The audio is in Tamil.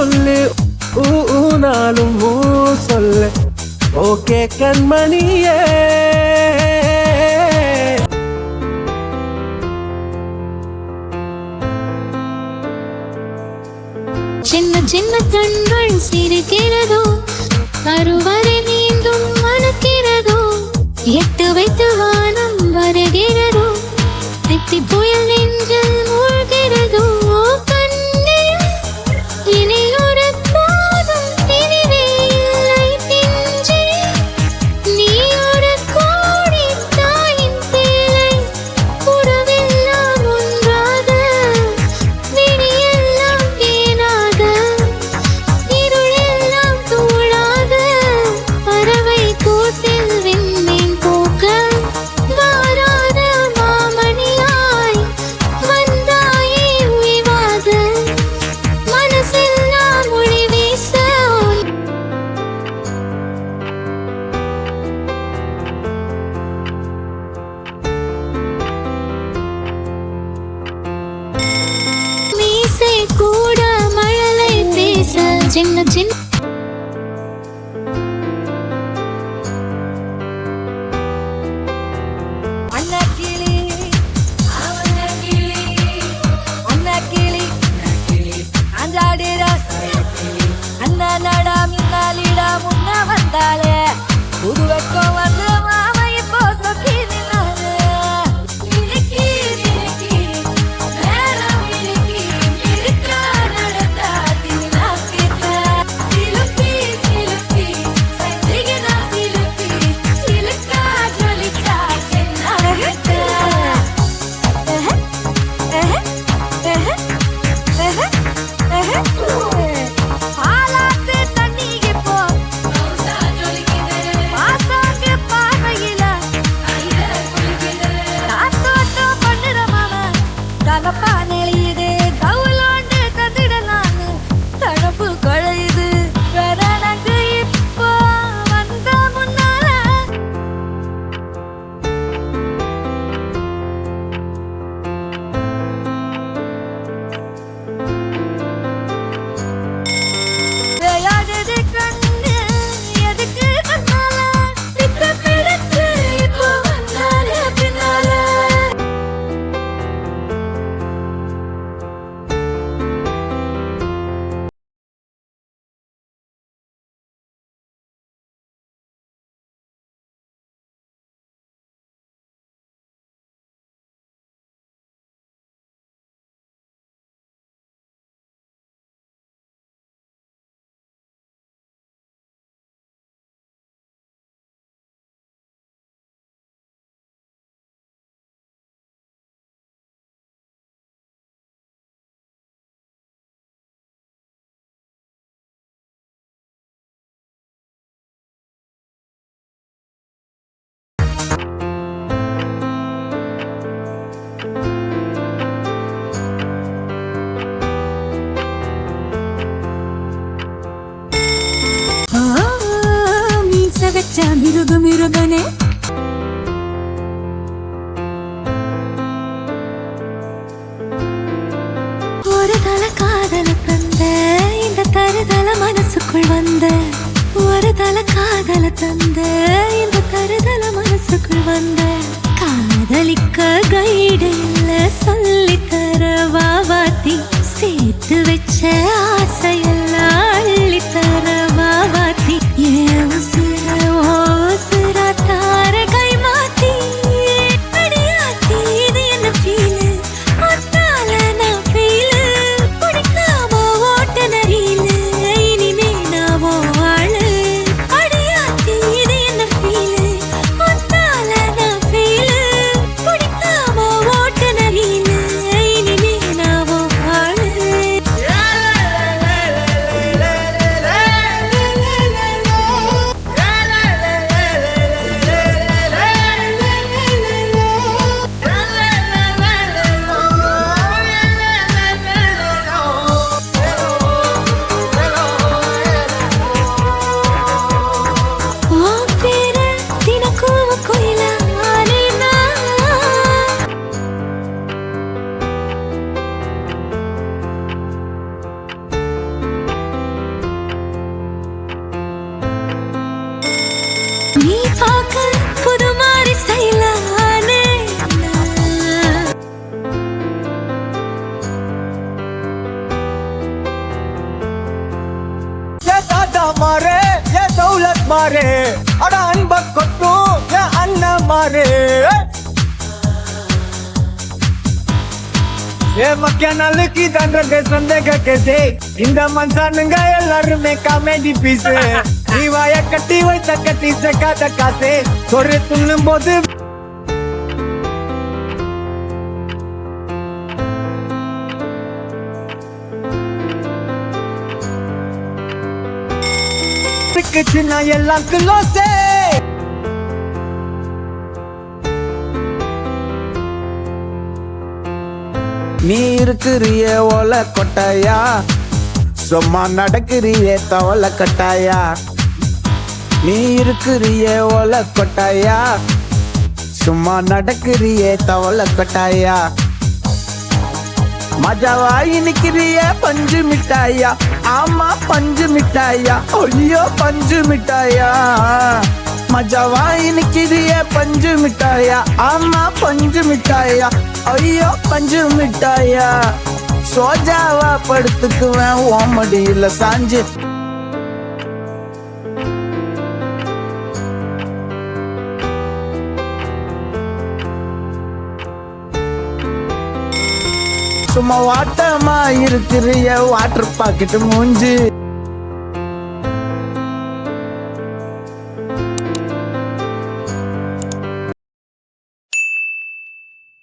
சொல்லு நாளும் சொல்லு ஓகே கண்மணியே. சின்ன சின்ன கண்கள் சிரிக்கிறதோ கருவறை மீண்டும் மணக்கிறதோ எட்டு வைத்து வானம் வருகிறதோ திட்டி புயல் நெஞ்சில் மூழ்கிறதோ கண்ணே இனி ஒரு பாதம் இனிவே இல்லை தின்றே நீ ஒரு கோடி தாயின் பிள்ளை உறவெல்லாம் ஒன்றாக விழியெல்லாம் தேனாக இருளெல்லாம் தூளாக பறவை கூட்டில் விண்மீன் போக்க வாராத மாமணியாய் வந்தாயே உய்வாத மனசெல்லாம் ஒளி வீச மீசை கூட மழலை பேச சின்ன சின்ன மிருக மிருகனே ஒரு தல காதல தந்த இந்த தருதல மனசுக்குள் வந்த ஒரு தல காதல தந்த இந்த தருதல மனசுக்குள் வந்த காதலிக்க கைடு இல்ல சொல்லி தர வாவாத்தி சேர்த்து வச்ச ஆசையெல்லாம் அள்ளி தர வாவாத்தி ஏன் உசுர தார கை மாத்தி அடியாத்தி இது என்ன ஃபீலு ஒத்தால நான் ஃபீலு பிடிக்காம ஓட்ட நரியில இனிமே நான் ஆளு அடியாத்தி இது என்ன ஃபீலு ஒத்தால நான் ஃபீலு பிடிக்காம ஓட்ட நரியில இனிமே நான் ஆளு நீ பார்க்க புது மாதிரி ஸ்டைலானே தாத்தா மாறே ஏ தௌலத் மாறே அட அன்ப கொட்டும் ஏ அண்ணன் மாறே ஏ மக்கிய நாளுக்கு தண்டத்தை சந்தேக கேசே இந்த மனுஷனுங்க எல்லாருமே காமெடி பீஸ் நீ வாய கட்டி வைத்த கட்டி சேர்க்காத காசே சொரு துண்ணும் போது சின்ன எல்லாம் கிலோசே நீ இருக்கிறிய ஓல கொட்டாயா சும்மா நடக்கிறிய தவள கட்டாயா நீ இருக்கிறிய ஓல கொட்டாயா சும்மா நடக்கிறிய தவள கட்டாயா மஜாவாய் நிக்கிறிய பஞ்சு மிட்டாயா ஆமா பஞ்சு மிட்டாயா ஐயோ பஞ்சு மிட்டாயா மஜாவாய் நிக்கிறிய பஞ்சு மிட்டாயா ஆமா பஞ்சு மிட்டாயா ஐயோ பஞ்சு மிட்டாயா சோஜாவா படுத்துக்குவேன் ஓமடியில சாஞ்சு சும்மா வாட்டமா இருக்கிறிய வாட்டர் பாக்கெட் மூஞ்சி